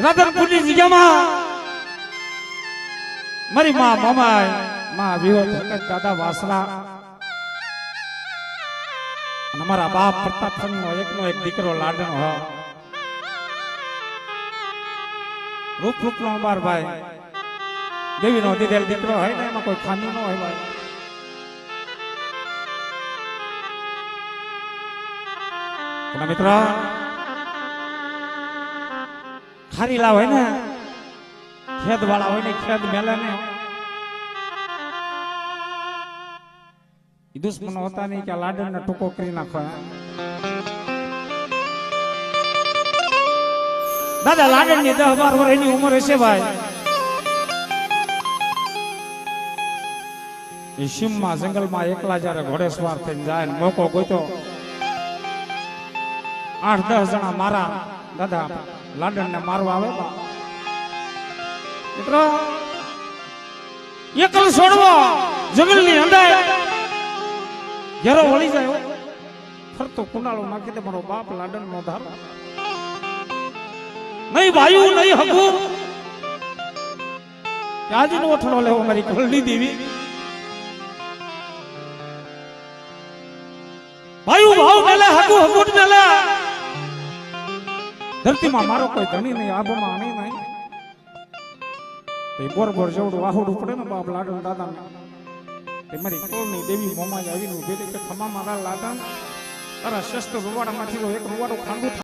રાધનપુરની જગ્યામાં મારી માં મમાય માં વિવો દાદા વાસણા અને અમારા બાપ પ્રતાપસિંહનો એકનો એક દીકરો લાડનો હ રૂપનો અંબારભાઈ દેવીનો દીધેલ દીકરો હોય ને એમાં કોઈ ખામી ન હોય ભાઈ. મિત્ર ખારીલા હોય ને ખેદ વાળા હોય ને ખેદ મેલે ને દુશ્મનો હોતા નહીં કે લાડન ને ટૂંકો કરી નાખો. દાદા લાડન ની 10-12 વર્ષની ઉંમર હશે ભાઈ. એ સીમમાં જંગલમાં એકલા જયારે ઘોડેસવાર થઈને જાય ને મોકો ગોતો 8-10 જણા મારા દાદા લાડન ને મારવા આવે મિત્રો એકલ છોડવો જંગલ ની અંધાય ઘેરો વળી જાય ફરતો કુનાળો નાખી દે મારો બાપ લાડન નો ધારો નહીં ભાઈ નહીં હગું આજ નો ઓઠડો લેવો મારી કુલની દેવી ભાઈ ભાવ મેલે હગું હગુટ મેલે ધરતીમાં મારો કોઈ ધણી નહીં આબમાં આણી નહીં તે બોર જેવડું વાહુડું પડે ને બાપ લાડન દાદા તે મારી કોળની દેવી મોમાઈ આવીને ઉભી રહી કે ખમા મારા લાડન તારા શસ્ત્ર રૂવાડામાંથી એક રૂવાડું ખાંડું